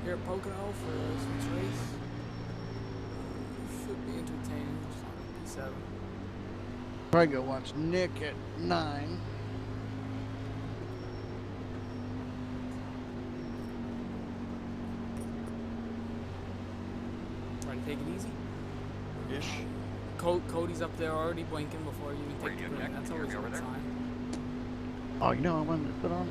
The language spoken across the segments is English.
here at Pocono for this week's race. Should be entertaining. Just on P7. Probably go watch Nick at 9. Try to take it easy. Ish. Cody's up there already blinking before you even take the green. That's always a good sign. Oh, you know I wanted to put on?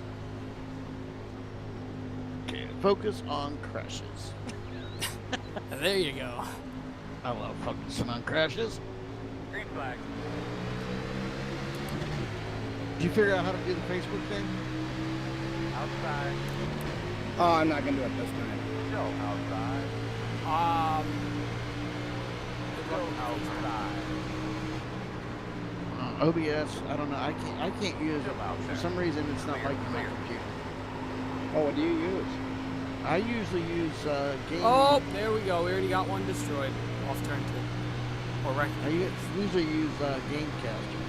Okay, focus on crashes. There you go. I love focusing on crashes. Green flag. Did you figure out how to do the Facebook thing? Outside. Oh, I'm not gonna do it this time. Still outside. Still outside. OBS, I don't know. I can't use it. For some reason, it's not like my computer. Oh, what do you use? I usually use game. Oh, there we go. We already got one destroyed. Off turn 2. Or right. I usually use Gamecaster.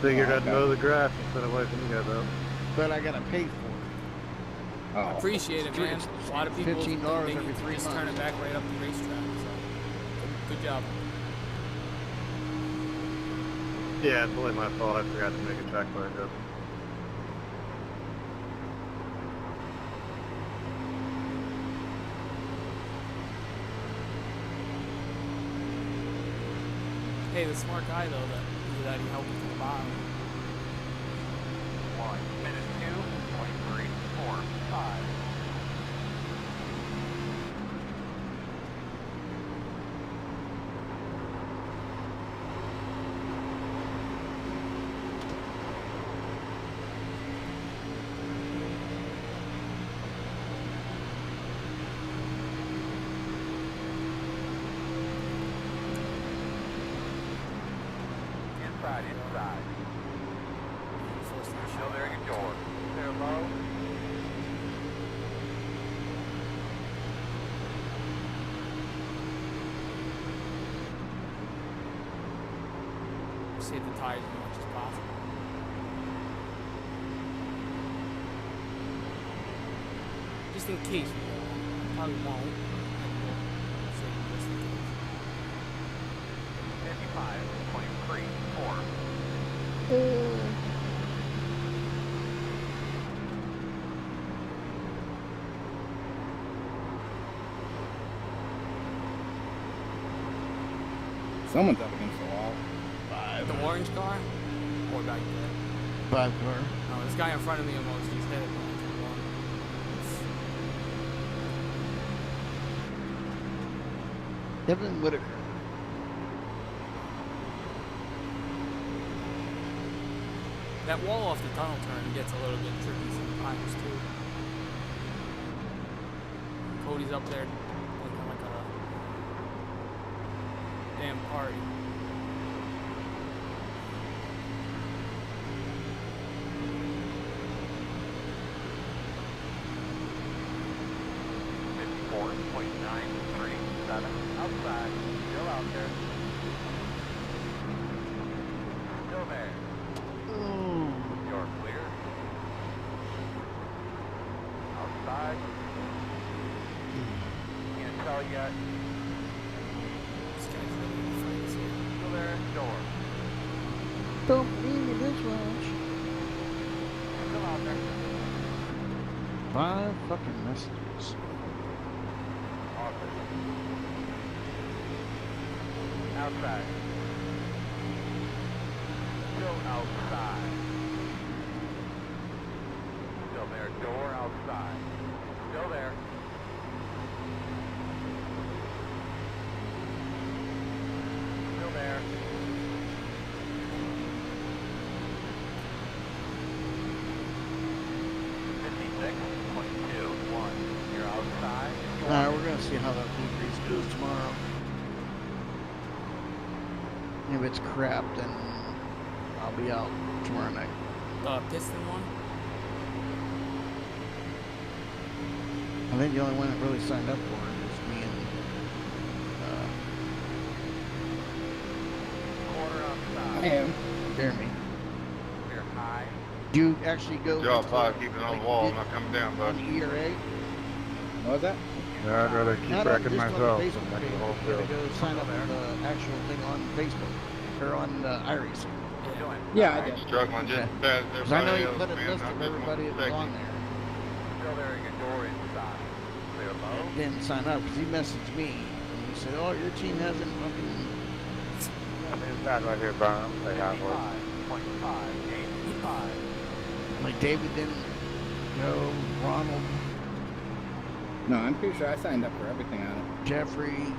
Figured I'd mow the grass instead of wiping you guys out. But I gotta pay for it. Oh. Appreciate it, man. A lot of people $15 think they every can 3 just turn it months. back right up the racetrack. So, good job. Yeah, it's only my fault. I forgot to make a track bar adjustment. Hey, the smart guy though that he helped to the bottom. 1 minute 2.345. Inside. Still there at your door. There low. Save the tires as much as possible. Just in case we probably won't. Save it just in case. 55.34. Someone's up against the wall. The orange car? Or back there? 5 car. No, this guy in front of me almost just hit it. Kevin Whitaker. That wall off the tunnel turn gets a little bit tricky sometimes too. Cody's up there looking like a damn party. Outside. Still out there. Still there. You're clear. Outside. Can't tell yet. This guy's really afraid to see it. Still there. Door. Don't believe me this much. Still out there. 5 fucking messages. Office. Outside. Still outside. Still there. Door outside. Still there. Still there. You're outside. Alright, we're gonna see how that blue race goes tomorrow. If it's crap, then I'll be out tomorrow night. The piston one? I think the only one that really signed up for it is me and Quarter outside. I am. Jeremy. We're high. Do you actually go Job 5, keeping it on the wall, not coming down, on bud. the ERA? What was that? Yeah, I'd rather keep Not on, wrecking just on the myself than Facebook wreck page. the whole You gotta field. go sign up for the actual thing on Facebook or on iRacing. Yeah, I did. Struggling just Okay. as Because I know everybody you else, put a man. list I'm of just everybody that was on there. Still there, your door inside. Clear low. Didn't sign up because he messaged me and he said, "Oh, your team hasn't fucking." There's that right here, Brian. I'm say hi for it. 5.5, gain 5. Like David didn't go, Ronald, No, I'm pretty sure I signed up for everything on it. Jeffrey.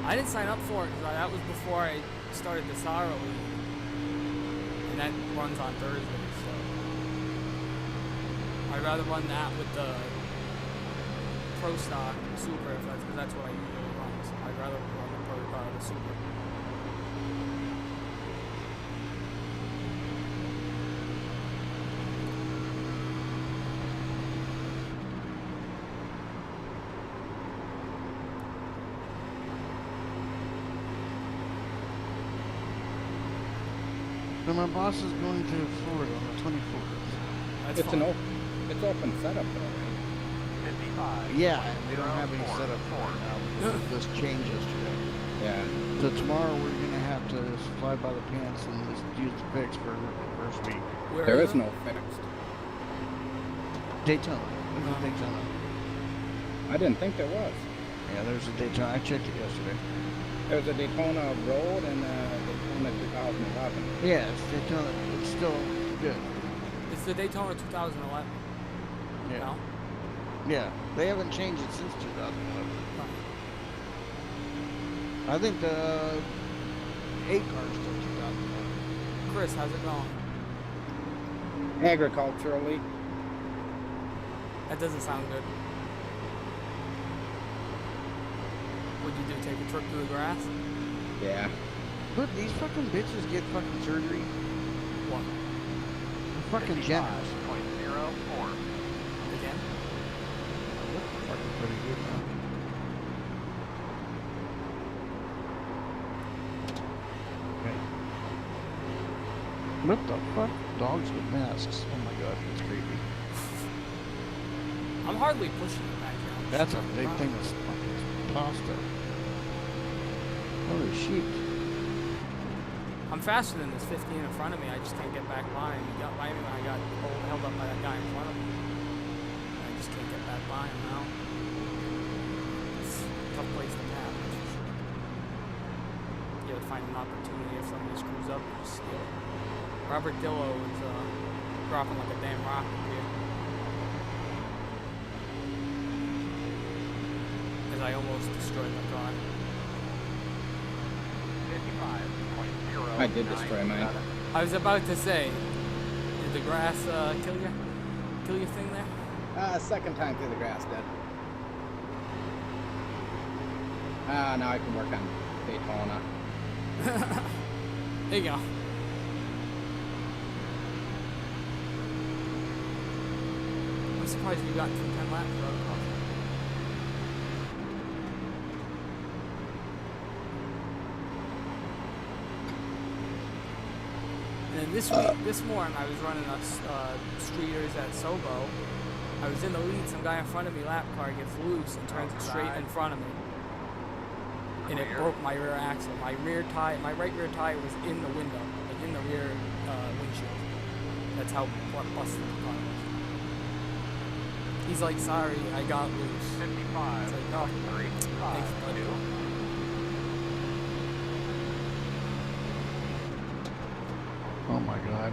I didn't sign up for it because that was before I started the Saro League. And that runs on Thursdays, so I'd rather run that with the Pro Stock Super if that's what I usually run. So I'd rather run the Super. So my boss is going to Florida on the 24th. That's It's fine. it's open setup though, right? 55. Yeah, and we don't have any setup for it now because of this change yesterday. Yeah. So tomorrow we're gonna have to fly by the pants and just use the fix for the first week. Where There is is it? no fixed. Daytona. There's a Daytona. I didn't think there was. Yeah, there's a Daytona. I checked it yesterday. There's a Daytona Road and a Daytona 2011. Yeah, it's Daytona. It's still good. It's the Daytona 2011. Yeah. No? Yeah, they haven't changed it since 2011. I think the 8 car is still 2011. Chris, how's it going? Agriculturally. That doesn't sound good. What'd you do? Take a trip through the grass? Yeah. Look, these fucking bitches get fucking surgery. What? They're fucking generous. 0.04. Again? Fucking pretty good now. Okay. What the fuck? Dogs with masks. Oh my god, that's creepy. I'm hardly pushing it back down. That's a big thing of fucking pasta. Holy shit. I'm faster than this 15 in front of me. I just can't get back by him. He got by me when I got held up by that guy in front of me. I just can't get back by him now. It's a tough place to tap, that's for sure. You gotta find an opportunity if somebody screws up, you just steal it. Robert Dillo is dropping like a damn rocket here. As I almost destroyed my car. 55.0. I did destroy mine. I was about to say, did the grass kill your thing there? Second time through the grass, dead. Now I can work on Daytona. There you go. I'm surprised you got through 10 laps without a cross. And then this morning, I was running us streeters at Sobo. I was in the lead. Some guy in front of me, lap car, gets loose and turns it straight in front of me, and it broke my rear axle. My right rear tire was in the window, like in the rear windshield. That's how busted the car was. He's like, "Sorry, I got loose." 55. It's like, "Oh, thanks, buddy." Oh my god.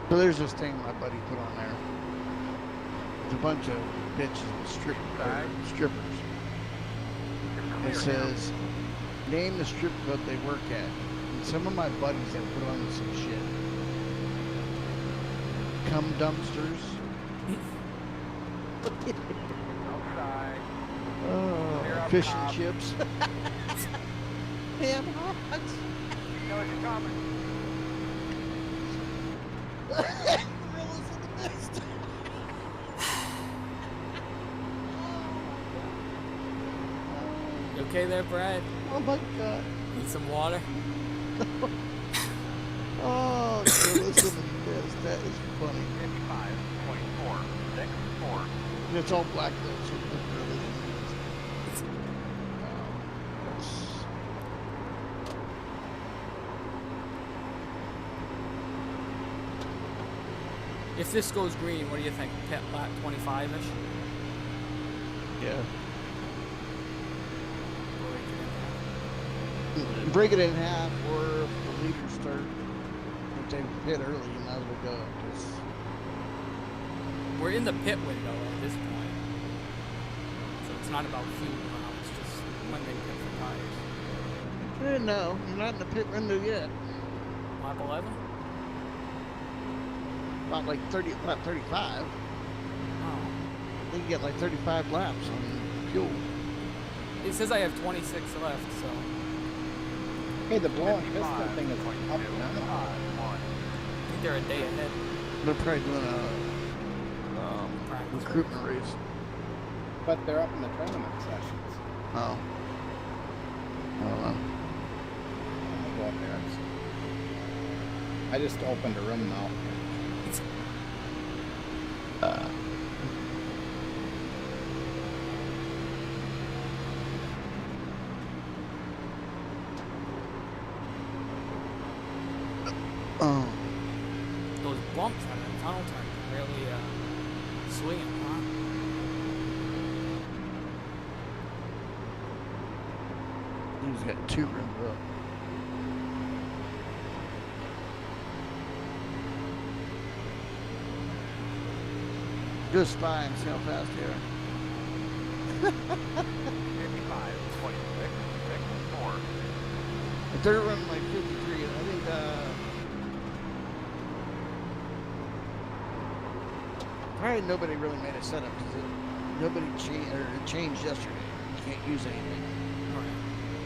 So there's this thing my buddy put on there. It's a bunch of bitches with strippers. It says, name the strip club they work at. And some of my buddies have put on some shit. Cum dumpsters. Outside. Oh, fish and chips. Damn hot. You know it's coming. Gorillas in the mist. You okay there, Brad? Oh my god. Need some water? Oh, gorillas in the mist. That is funny. 55.4. And it's all black though, so it doesn't really If this goes green, what do you think? Pit lap 25-ish? yeah. Break it in half, or if the leaders start, if they pit early, you might as well go. 'Cause We're in the pit window at this point. So it's not about fuel now, it's just when they pit for tires. No, you're not in the pit window yet. Lap 11? About like 30, lap 35. Oh. I think you get like 35 laps on fuel. It says I have 26 left, so. Hey, the blowing piston thing is up now. I think they're a day ahead. They're probably doing a Practice recruitment race. But they're up in the tournament sessions. Oh. I don't know. I'll go up there. I just opened a room now. Those bumps on the tunnel turn really swinging, huh? He's got 2 rims up. Just fine, see how fast they are. 55, 26, 4. If they're running like 53, I think probably nobody really made a setup because nobody changed yesterday. You can't use anything.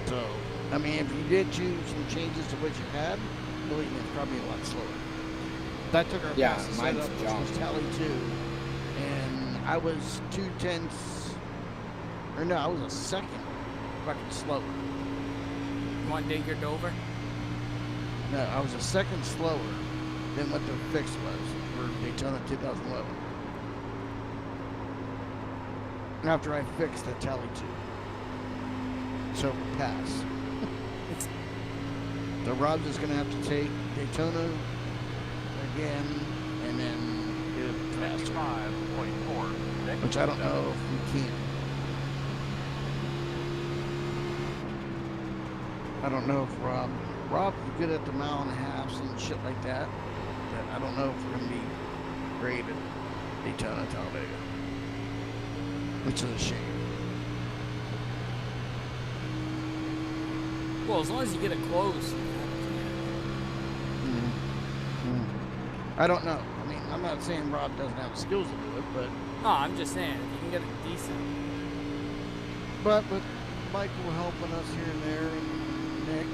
So, I mean, if you did choose some changes to what you had, believe me, it's probably a lot slower. That took our fastest mine's setup, which junk. was Tally 2, and I was 2/10, or no, I was a second fucking slower. You want to dig your Dover? No, I was a second slower than what the fix was for Daytona 2011. After I fixed the Tally 2. So pass. So Rob's just gonna have to take Daytona again and then do it faster. 55.4. Which I don't know if we can. I don't know if Rob's good at the mile and a half and shit like that. But I don't know if we're gonna be great at Daytona, Talladega. Which is a shame. Well, as long as you get it close. I don't know. I mean, I'm not saying Rob doesn't have the skills to do it, but No, I'm just saying, if you can get it decent. with Michael helping us here and there, and Nick.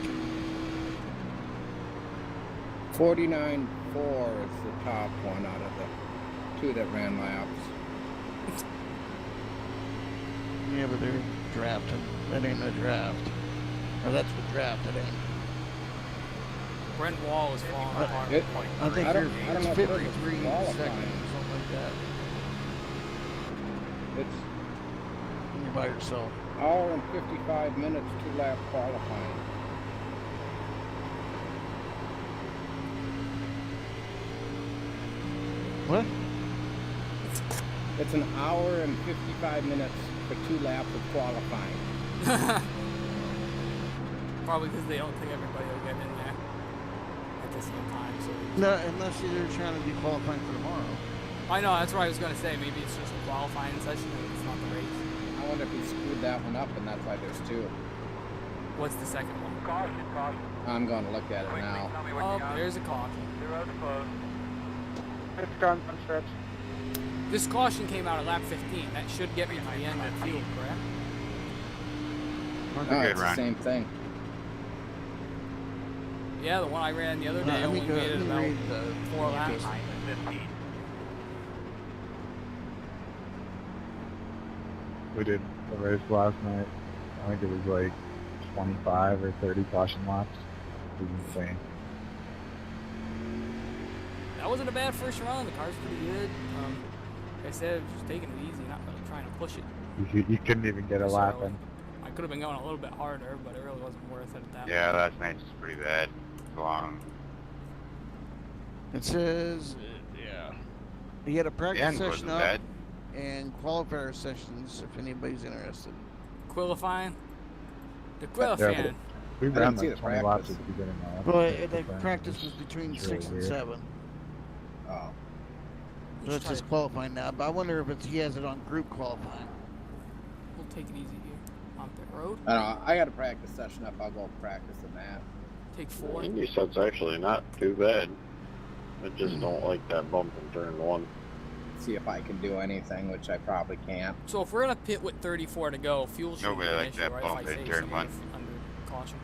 49.4 is the top one out of the 2 that ran laps. Yeah, but they're drafting. That ain't no draft. Or that's the draft. That ain't. Brent Wall is falling apart. I think I don't it's know if 53 it's seconds or qualifying. something like that. It's And you're by yourself. hour and 55 minutes, 2-lap qualifying. What? It's an hour and 55 minutes for 2 laps of qualifying. Probably because they don't think everybody will get in there at the same time. So No, unless you're trying to be qualifying for tomorrow. I know, that's what I was going to say. Maybe it's just a qualifying session and it's not the race. I wonder if he screwed that one up and that's why there's 2. What's the second one? Caution, caution. I'm going to look at it Quickly now. tell me what Oh, you got. there's a caution. 0 to close. It's gone on stretch. This caution came out at lap 15. That should get me to the end of the field, correct? That's No, a good it's the run. same thing. Yeah, the one I ran the other day Let me only go. made Let it me about read the 4 laps. 15. We did the race last night. I think it was like 25 or 30 caution laps. It was insane. That wasn't a bad first run. The car's pretty good. I said, just taking it easy, not really trying to push it. You couldn't even get a this lap early. in. I could have been going a little bit harder, but it really wasn't worth it at that Yeah, point. last night's pretty bad. It's long. It says, yeah. He had a The practice end session wasn't up bad. and qualifier sessions if anybody's interested. Qualifying? The Yeah, qualifying. We didn't ran see like the 20 laps practice. at the beginning of But the practice was between It's really 6 and weird. 7. Oh. So it's just qualifying now. But I wonder if he has it on group qualifying. We'll take it easy here. On pit road. I don't know. I got a practice session up. I'll go practice in that. Take 4. Indy set's actually not too bad. I just don't like that bump in turn 1. See if I can do anything, which I probably can't. So if we're in a pit with 34 to go, fuel should Nobody be an likes issue, that right? bump If I in save turn somebody 1. under caution.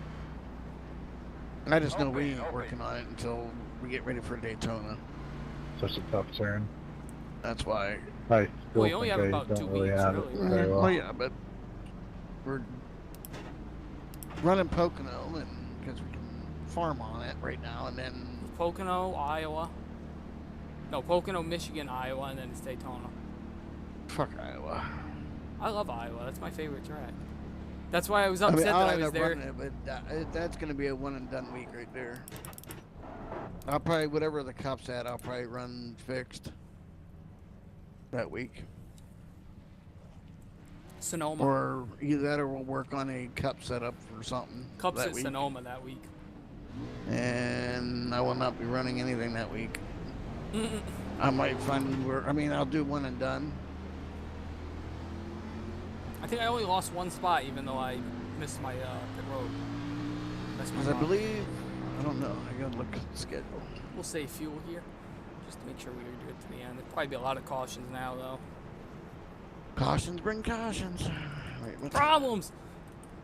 I just know we ain't working on it until we get ready for Daytona. Such a tough turn. That's why. I still We only think have I about don't 2 really weeks, have it really, very well. Well, yeah, but we're running Pocono and because we can farm on it right now, and then Pocono, Iowa. No, Pocono, Michigan, Iowa, and then it's Daytona. fuck Iowa. I love Iowa. That's my favorite track. That's why I was I upset mean, I'll that I end was up there. running it, but that's going to be a one and done week right there. I'll probably whatever the cup's at, I'll probably run fixed that week, Sonoma. or either that or we'll work on a cup setup for something. Cups that at week. Sonoma that week. And I will not be running anything that week. I might find where, I mean, I'll do one and done. I think I only lost 1 spot, even though I missed my pit road. That's my Because I problem. believe, I don't know, I gotta look at the schedule. We'll save fuel here, just to make sure we do it to the end. There'll probably be a lot of cautions now, though. Cautions bring cautions. Wait, what's Problems!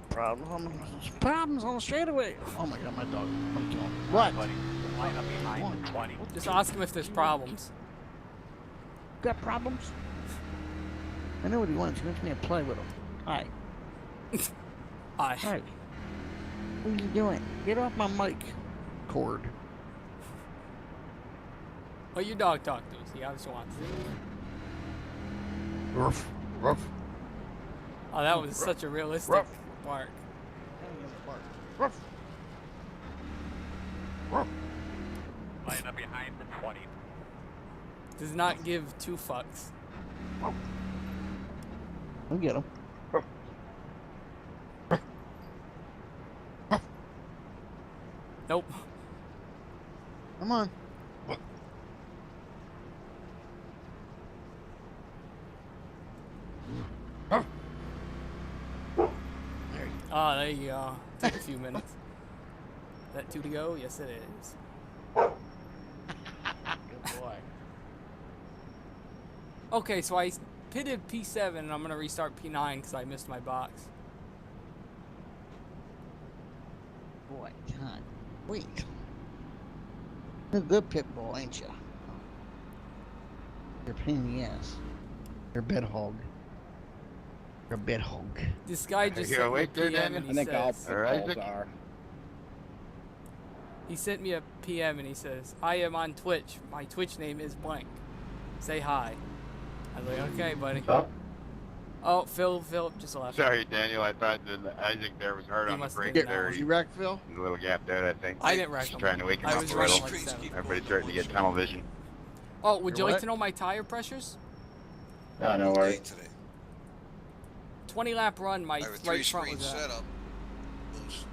Problems on the straightaway. Oh my god, my dog. I'm gonna kill him. What? Line up behind the 20. Just ask him if there's problems. Got problems? I know what he wants. He wants me to play with him. Hi. Hi. Hi. What are you doing? Get off my mic cord. Oh, your dog talked to us. He obviously wants to. Ruff. Ruff. Oh, that was such a realistic Ruff. bark. Ruff. Ruff. Line up behind the 20. Does not give 2 fucks. I'll get him. Nope. Come on. Oh, there you go. Took a few minutes. Is that 2 to go? Yes, it is. Good boy. Okay, so I pitted P7 and I'm going to restart P9 because I missed my box. Boy, God. Wait. You're a good pit bull, ain't you? You're a pain in the ass. You're a bed hog. You're a bed hog. This guy just you sent me a awake there, PM Daniel? and I he think all says, pit Alright, bulls Vic. are. he sent me a PM and he says, I am on Twitch. My Twitch name is blank. Say hi. I was like, okay, buddy. Oh, Phil just left. Sorry, Daniel. I thought that Isaac there was hard He on the must have brake taken there. that You wrecked, Phil? There's a little gap there, I think. I didn't wreck Just him. trying to wake him I up was a running little. like 7. Everybody's starting to get tunnel vision. Oh, would you You're like what? to know my tire pressures? Yeah, no worries. Today. 20 lap run, my I have a right front three-screen was at. setup. Loose.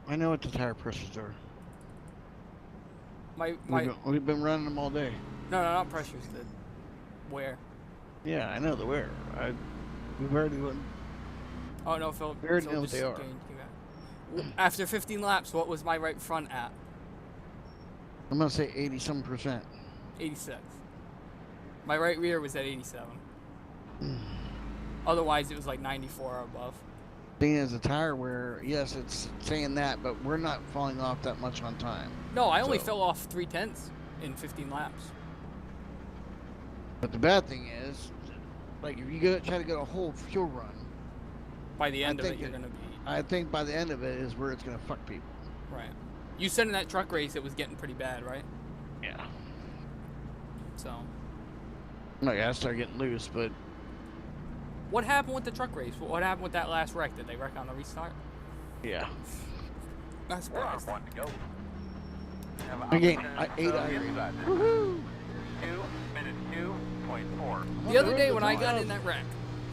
I know what the tire pressures are. My We've been running them all day. no, not pressures. The where? Yeah, I know the wear. We've already went. Oh no, Phil. We already Phil know what just they are. came back. After 15 laps, what was my right front at? I'm gonna say 80-some %. 86. My right rear was at 87. Otherwise, it was like 94 or above. Being as a tire wear, yes, it's saying that, but we're not falling off that much on time. No, I only So- fell off 3/10 in 15 laps. But the bad thing is, like if you try to get a whole fuel run, By the I end of it, think you're it- gonna be I think by the end of it is where it's gonna fuck people. right. You said in that truck race it was getting pretty bad, right? Yeah. So, I gotta start getting loose, but what happened with the truck race? What happened with that last wreck? Did they wreck on the restart? yeah. That's We're on surprised. one to go. Have an Again, opportunity I ate to iRacing. inside this. Woohoo! 2:02.4. The other day when I got in that wreck,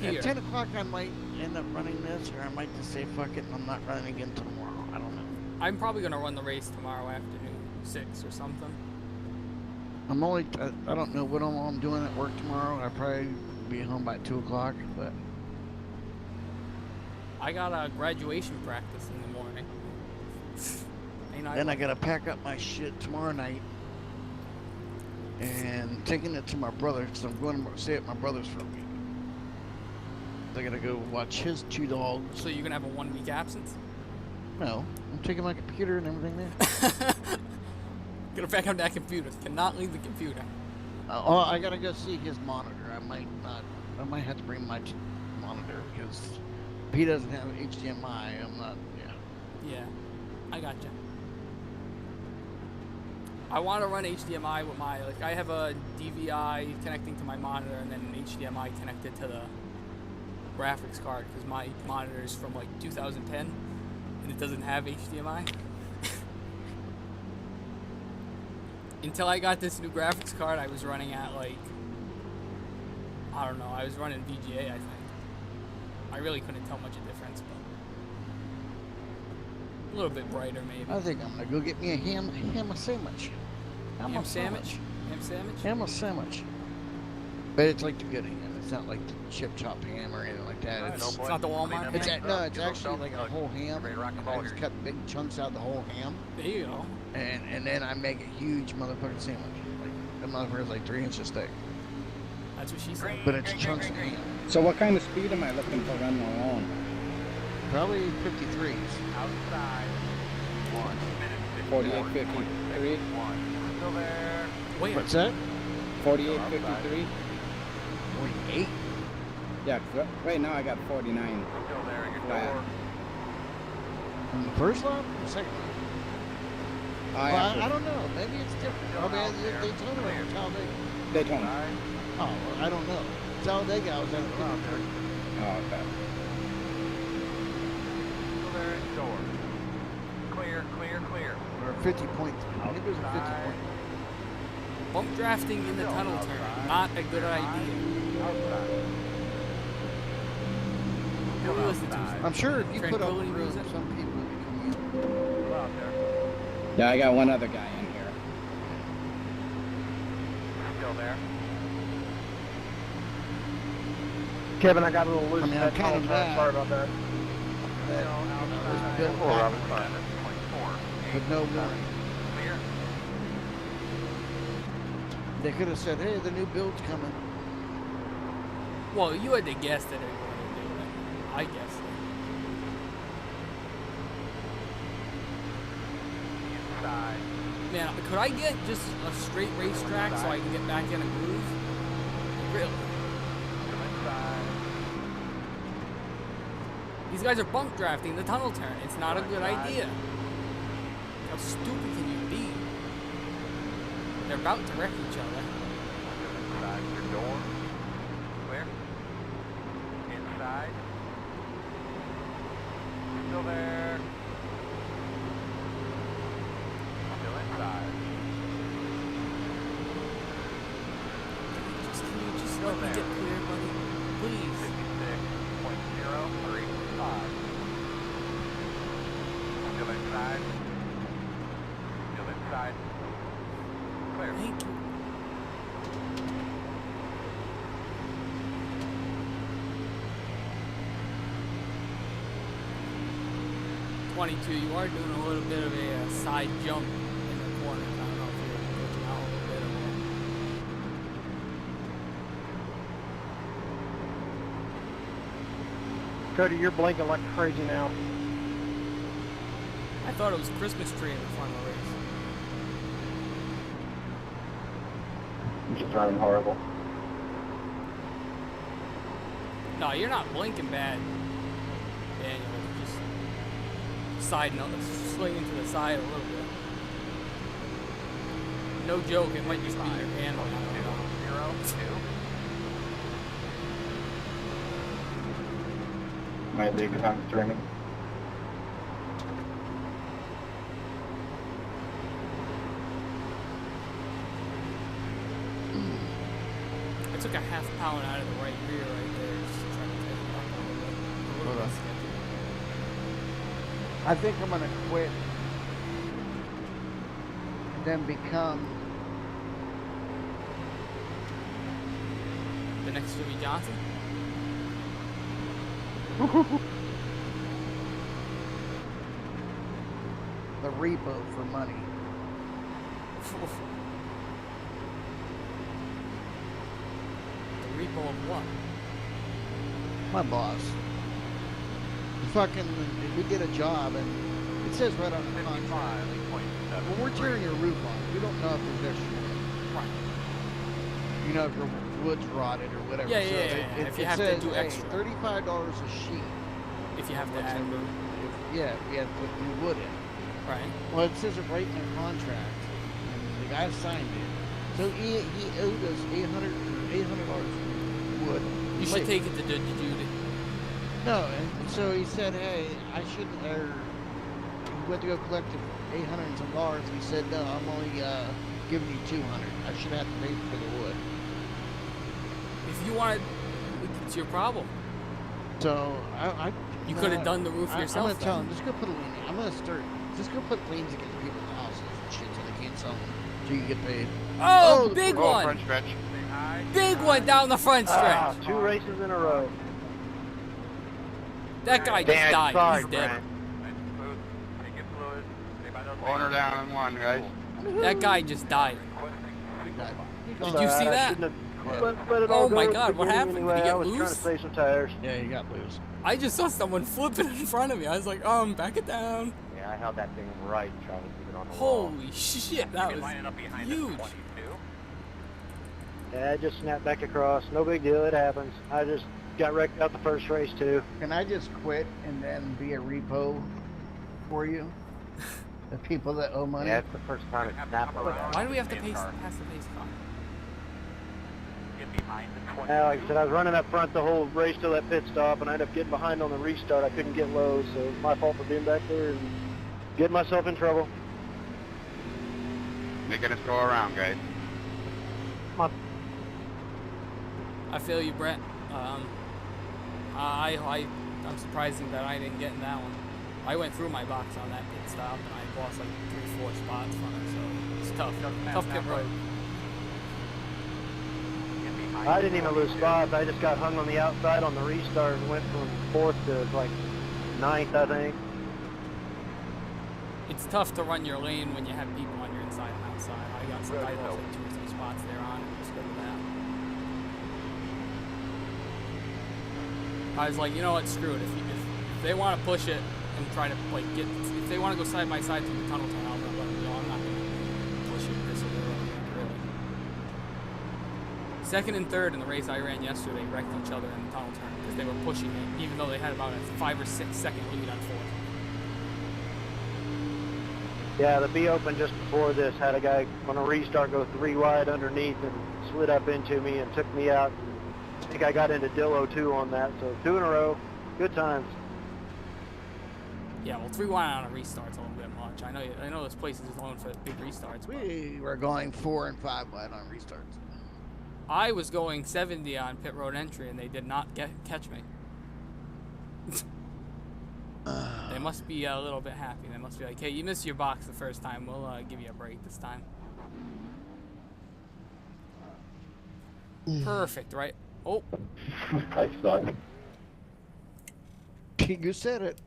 At here, 10 o'clock, I might end up running this, or I might just say, fuck it, I'm not running again tomorrow. I don't know. I'm probably gonna run the race tomorrow afternoon, 6 or something. I'm only, I don't know what I'm doing at work tomorrow. I'll probably be home by 2 o'clock, but I got a graduation practice in the morning. Ain't then I gotta pack up my shit tomorrow night and taking it to my brother, because I'm going to stay at my brother's for a week. I gotta go watch his 2 dogs. So you're gonna have a 1 week absence? No, I'm taking my computer and everything there. Gonna back up that computer. Cannot leave the computer. Oh, I gotta go see his monitor. I might have to bring my monitor, because if he doesn't have HDMI, I'm not, yeah. Yeah, I gotcha. I want to run HDMI with my, like, I have a DVI connecting to my monitor and then an HDMI connected to the graphics card, because my monitor is from like 2010 and it doesn't have HDMI. Until I got this new graphics card, I was running at like, I don't know, I was running VGA, I think. I really couldn't tell much of difference, but a little bit brighter maybe. I think I'm gonna go get me a ham sandwich. Ham sandwich? Ham sandwich? Ham sandwich. But it's like the good ham. It's not like the chip chop ham or anything like that. It's not the Walmart It's ham? no, it's actually like a whole ham. Ready to rock and And I roll just here. cut big chunks out of the whole ham, There you go. and then I make a huge motherfucking sandwich. Like the motherfucker's like 3 inches thick, That's what she said. but it's chunks of ham. So what kind of speed am I looking for running along? Probably 53s. Outside. 1 minute 48, 54.61. 53? Still there. Wait, What's that? 48, 53? 48. Yeah, 'cause right now I got 49. Still there at your Flat. door. On the first lap or the second lap? Well, I don't know. Maybe it's different. Probably they told me it's Talladega. Daytona. Oh, well, I don't know. Talladega, I was at 53. Oh, okay. Still there at your door. Clear, clear, clear. Or 50.3. I think it was a 50 point. bump drafting in the tunnel turn, not a good idea. Outside. What do we listen to? I'm sure if you put up Tranquility room, music? some people would be coming Still out there. Yeah, I got one other guy in here. Still there. Kevin, I got a little loose. I mean, I'm kind of mad. Sorry about that. that, Still this outside. built Or back outside. 0.4. with no warning. Clear. They could have said, hey, the new build's coming. Well, you had to guess that they were going to do it. I guess. Inside. Man, could I get just a straight racetrack so I can get back in a groove? Really? Still inside. These guys are bump drafting the tunnel turn. It's not a good idea. How stupid can you be? They're about to wreck each other. Inside your door. Clear. Inside. Still there. Still inside. Can you just let me get clear, buddy? Please. 56.035. Still inside. Still inside. Clear. Thank you. You are doing a little bit of a side jump in the corners. I don't know if you're looking out a little bit or Cody, you're blinking like crazy now. I thought it was a Christmas tree in the front of the race. He's driving horrible. No, you're not blinking bad, Daniel. Just side note, swinging to the side a little bit. No joke, it might just be your handle. I don't know. My big time turning. I took a half pound out of the right rear right there. Just trying to take it up a little bit sketchy. I think I'm gonna quit and then become The next Jimmy Johnson? the repo for money. The repo of what? My boss. Fucking, we did a job and it says right on the contract. When we're tearing your roof off, we don't know if there's extra wood. Right. You know, if your wood's rotted or whatever. Yeah, so yeah, it, yeah. It, If you it have to says, do hey, extra. $35 a sheet. If you have to add room. Yeah, if you have to put new wood in. Right. Well, it says it right in their contract, and the guy signed it. So he owed us $800 for wood. You should take it to Judge Judy. No, and so he said, hey, I shouldn't, or he went to go collect $800 and some dollars. He said, no, I'm only giving you $200. I should have to pay for the wood. If you want, it's your problem. So You could have done the roof yourself. I'm gonna tell him, just go put a lien. I'm gonna start. Just go put liens against people's houses and shit so they can't sell them. So you get paid. Oh, big Oh, one! front stretch. Big one down the front stretch. 2 races in a row. That guy just Dan, died. sorry, He's dead. Corner down in one, guys. That guy just died. Did you see that? Let it all Oh go my at the God, what beginning happened? Did Anyway, he get I was trying loose? to save some tires. Yeah, you got loose. I just saw someone flipping in front of me. I was like, back it down. Yeah, I held that thing right, trying to keep it on the wall. Holy shit, that was huge. Yeah, I just snapped back across. No big deal. It happens. I just got wrecked out the first race too. Can I just quit and then be a repo for you? The people that owe money. Yeah, it's the first time it's snapped around. Why do we have to pass the pace car? Yeah, like I said, I was running up front the whole race till that pit stop, and I ended up getting behind on the restart. I couldn't get low, so it was my fault for being back there and getting myself in trouble. Making us go around, guys. I feel you, Brett. I'm surprised that I didn't get in that one. I went through my box on that pit stop, and I lost like 3-4 spots from it, so it's tough. Tough pit road. I didn't even lose spots. I just got hung on the outside on the restart and went from 4th to like 9th, I think. It's tough to run your lane when you have people on your inside and outside. I lost like 2 or 3 spots there on it. Just because of that. I was like, you know what, screw it. If they want to push it and try to like if they want to go side by side through the tunnel tunnel, I'm gonna let them go. I'm not gonna push it this way, really. Second and third in the race I ran yesterday wrecked each other in the tunnel turn because they were pushing it, even though they had about a 5 or 6 second lead on fourth. Yeah, the B open just before this had a guy on a restart go 3 wide underneath and slid up into me and took me out. I think I got into Dillo too on that, so 2 in a row. Good times. Yeah, well, 3 wide on a restart's a little bit much. I know this place is known for big restarts. But We were going 4 and 5 wide on restarts. I was going 70 on pit road entry, and they did not catch me. They must be a little bit happy. They must be like, hey, you missed your box the first time. We'll give you a break this time. Perfect, right? Oh. I suck. You said it.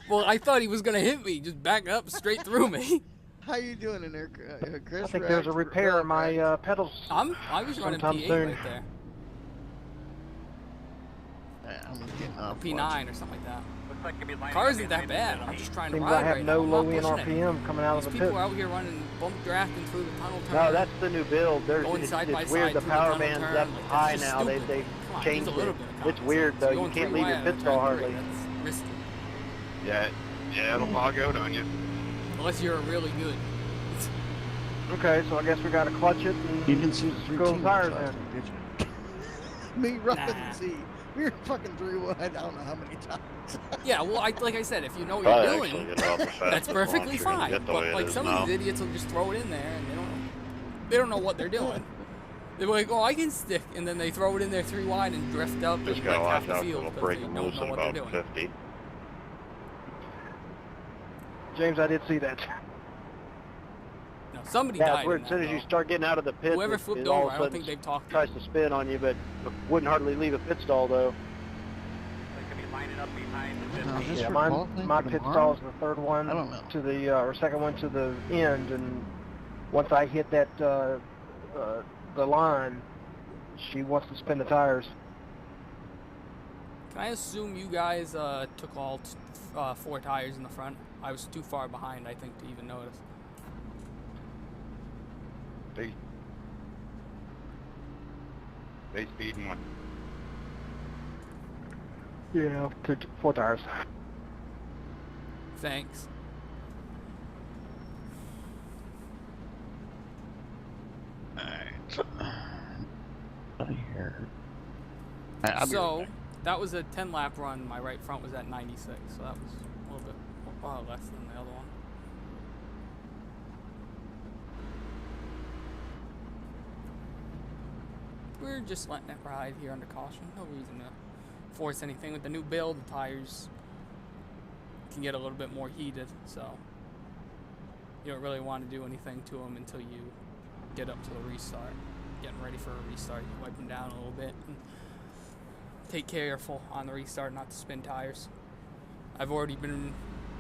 Well, I thought he was going to hit me. Just back up straight through me. How you doing in there, Chris? I think there's a repair in my pedals. I was running Sometime P8 soon. right there. I'm getting off. P9 or something like that. Car isn't that bad. I'm just trying to Seems ride I have right no now. I'm low in not pushing it. RPM coming out These of the people pit. are out here running bump drafting through the tunnel turn. No, that's the new build. There's Going it's side by weird. side The through power tunnel band's turn, up like, that's high just now. stupid. They've Come on, changed there's a little it. bit of It's common weird sense. though. You're You going can't 3 leave your wide pit on stall turn hardly. 3, that's risky. Yeah, it'll bog out on you. Unless you're really good. Okay, so I guess we gotta clutch it and You didn't see the go 13 tires shots, then. did you? Me running Nah. see. We were fucking 3 wide. I don't know how many times. Yeah, well, like I said, if you know what Probably you're actually doing, get off the that's fastest perfectly launch you're gonna fine. get the way But it like is some now. of these idiots will just throw it in there and they don't know what they're doing. They're like, oh, I can stick, and then they throw it in there 3 wide and drift up Just and gotta wreck half watch the out because field it'll because break they them don't loose know at what they're about doing. 50. James, I did see that. No, somebody Yeah, died. it's weird. in As soon that, as you though. start getting out of the pit, Whoever it flipped all over, of I a don't sudden think they've talked. tries to spin on you, but wouldn't hardly leave a pit stall though. They could be lining up behind the No, 50. this Yeah, for my qualifying pit tomorrow? stall is the third one I don't know. to the or second one to the end, and once I hit that the line, she wants to spin the tires. Can I assume you guys took all 4 tires in the front? I was too far behind, I think, to even notice. They speeding one. Yeah, 4 tires. Thanks. Alright. Here. So, that was a 10-lap run. My right front was at 96, so that was a little bit less than the other one. We're just letting it ride here under caution. No reason to force anything. With the new build, the tires can get a little bit more heated, so you don't really want to do anything to them until you get up to the restart. Getting ready for a restart, you wipe them down a little bit and take careful on the restart not to spin tires. I've already been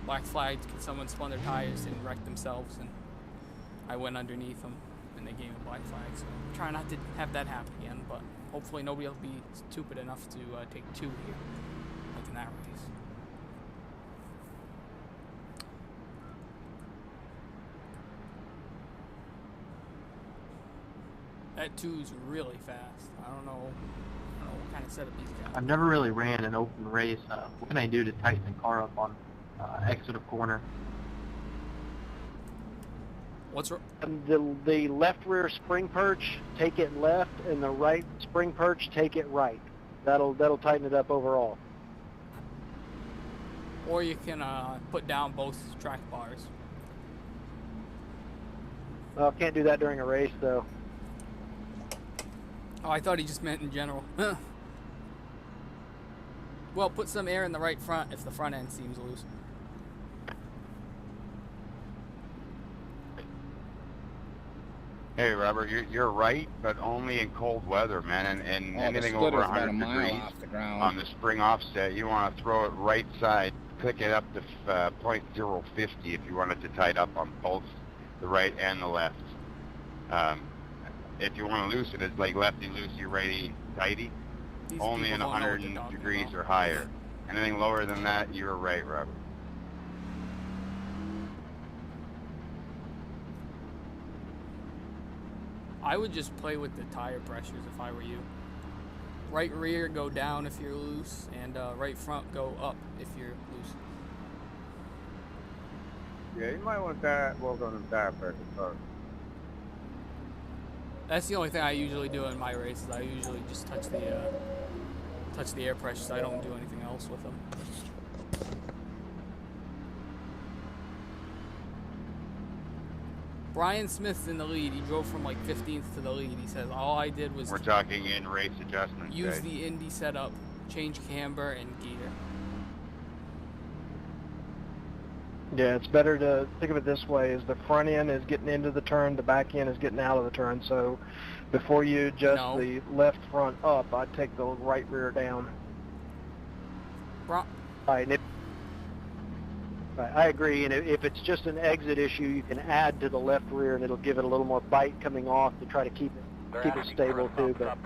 black flagged because someone spun their tires and wrecked themselves, and I went underneath them and they gave me a black flag. So try not to have that happen again, but hopefully nobody will be stupid enough to take 2 here, like in that race. That 2 is really fast. I don't know what kind of setup he's got. I've never really ran an open race. What can I do to tighten the car up on exit of corner? What's The left rear spring perch, take it left, and the right spring perch, take it right. That'll tighten it up overall. Or you can put down both track bars. Well, can't do that during a race though. Oh, I thought he just meant in general. Well, put some air in the right front if the front end seems loose. Hey, Robert, you're right, but only in cold weather, man. And anything over 100 degrees on the spring offset, you want to throw it right side, click it up to 0.050 if you want it to tight up on both the right and the left. If you want to loosen it, it's like lefty loosey, righty tighty. These Only in people don't know what 100 they're talking degrees about. or higher. Anything lower than that, you're right, Robert. I would just play with the tire pressures if I were you. Right rear go down if you're loose, and right front go up if you're loose. Yeah, you might want to work on the tire pressure first. That's the only thing I usually do in my races. I usually just touch the air pressures. I don't do anything else with them. Brian Smith's in the lead. He drove from like 15th to the lead. He says all I did was We're talking in race adjustments. use guys. the Indy setup, change camber and gear. Yeah, it's better to think of it this way: is the front end is getting into the turn, the back end is getting out of the turn. So before you adjust No. the left front up, I'd take the right rear down. Right, and right, I agree. And if it's just an exit issue, you can add to the left rear, and it'll give it a little more bite coming off to try to keep it stable too. But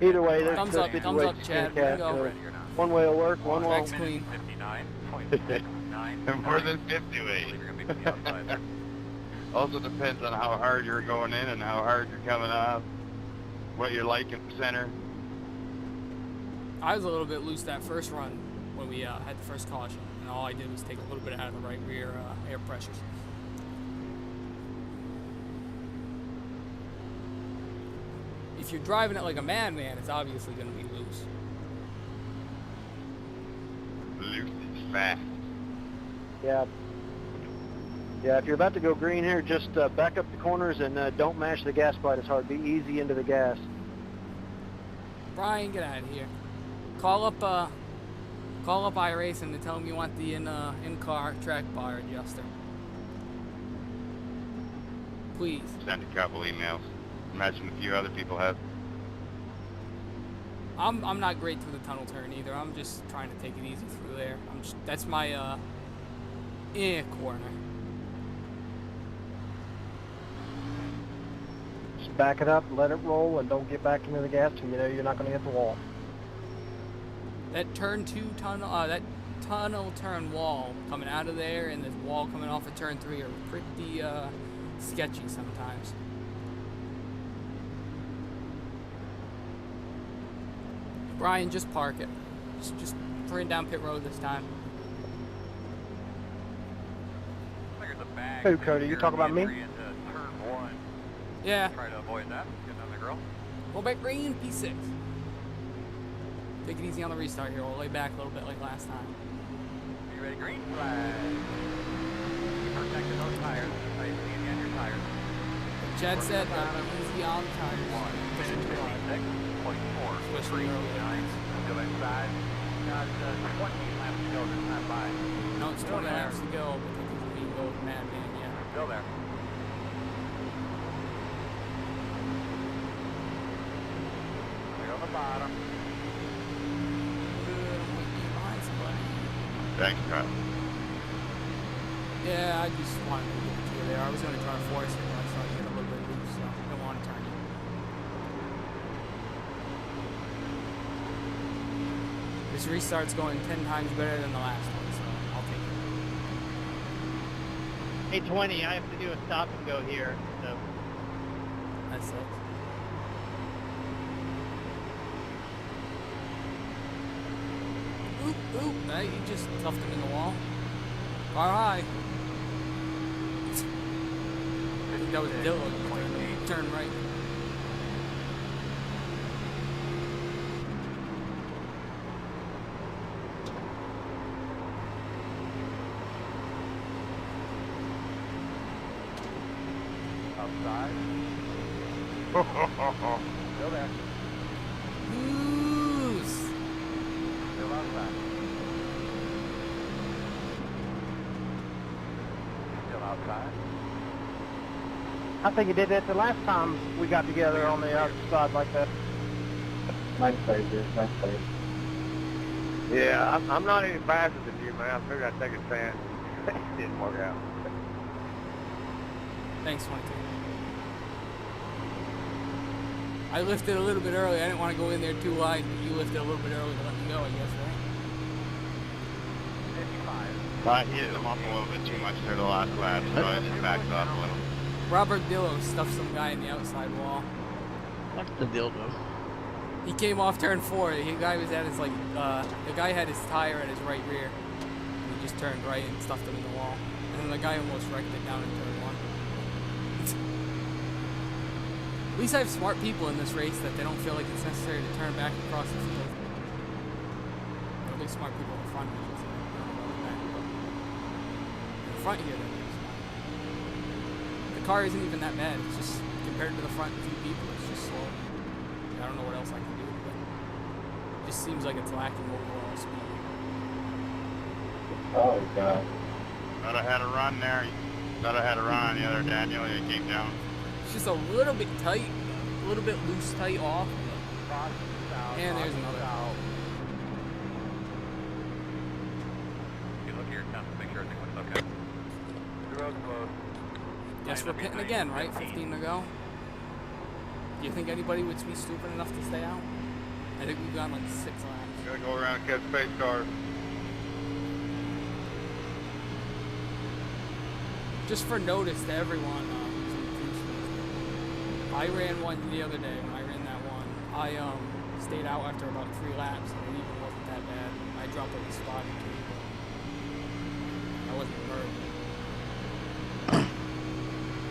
either way, there's Thumbs two up, ways Chad. to skin There you cat. go. One way will work, one Track's won't. clean. 59.9. More than 58. Also depends on how hard you're going in and how hard you're coming off, what you're like in the center. I was a little bit loose that first run when we had the first caution, and all I did was take a little bit out of the right rear air pressures. If you're driving it like a madman, it's obviously going to be loose. fast. Yeah. Yeah, if you're about to go green here, just back up the corners and don't mash the gas quite as hard. Be easy into the gas. Brian, get out of here. Call up iRacing and tell them you want the in-car track bar adjuster. Please. Send a couple emails. Imagine a few other people have. I'm not great through the tunnel turn either. I'm just trying to take it easy through there. That's my corner. Just back it up, let it roll, and don't get back into the gas till you know you're not going to hit the wall. That turn 2 tunnel, that tunnel turn wall coming out of there and the wall coming off of turn 3 are pretty sketchy sometimes. Brian, just park it. Just bring down pit road this time. Who, Cody? You talking about me? Yeah. Try to avoid that. Get on the grill. Go back green, P6. Take it easy on the restart here. We'll lay back a little bit like last time. You ready? Green flag. Protecting those tires. Nice and easy on your tires. Chad said easy on the tires. 56.4. Especially early. Still inside. Got 20 laps to go this time by. No, it's 20 laps to go, but it doesn't mean go madman yet. Still there. They're on the bottom. Thanks, Kyle. Yeah, I just wanted to get you there. I was going to try to force it, but I saw you get a little bit loose, so I don't want to turn you. This restart's going 10 times better than the last one, so I'll take it. 820, I have to do a stop and go here, so. That sucks. Oop, hey, you just toughed him in the wall. Car high. I think that was Dylan. Turn right. Outside. Still there. Loose. Still outside. Still outside. I think he did that the last time we got together on the outside like that. Nice place, dude. Nice place. Yeah, I'm not any faster than you, man. I figured I'd take a chance. It didn't work out. Thanks, 22. I lifted a little bit early. I didn't want to go in there too wide. You lifted a little bit early to let me go, I guess, right? 55. I hit him up a little bit too much there the last lap, so I just backed up a little. Robert Dillo stuffed some guy in the outside wall. What's the dildo? He came off turn 4. The guy was at his, the guy had his tire at his right rear. And he just turned right and stuffed him in the wall. And then the guy almost wrecked it down in turn 1. At least I have smart people in this race that they don't feel like it's necessary to turn back across the field. Or at least smart people in the front. I don't know about the back, but in the front here, they're really smart. The car isn't even that bad. It's just, compared to the front few people, it's just slow. I don't know what else I can do, but it just seems like it's lacking overall speed. Oh, God. Thought I had a run there. Thought I had a run on the other Daniel. He came down. It's just a little bit tight, a little bit loose, tight off. And there's another. You look here, make sure everything looks okay. The road's closed. Guess we're pitting again, right? 15 to go. Do you think anybody would be stupid enough to stay out? I think we've gone like 6 laps. Gotta go around and catch space cars. Just for notice to everyone, I ran one the other day when I ran that one. I stayed out after about 3 laps and it even wasn't that bad. I dropped like a spot or 2, but I wasn't murdered.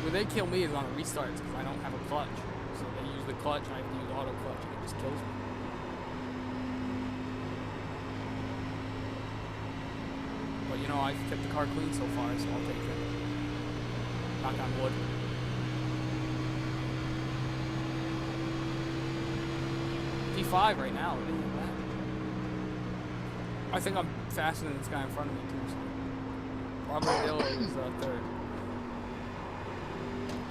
Where they kill me is on the restarts because I don't have a clutch. So they use the clutch, I have to use auto clutch, and it just kills me. But you know, I've kept the car clean so far, so I'll take it. Knock on wood. P5 right now. It isn't bad. I think I'm faster than this guy in front of me too. So. Robert Dillo is third.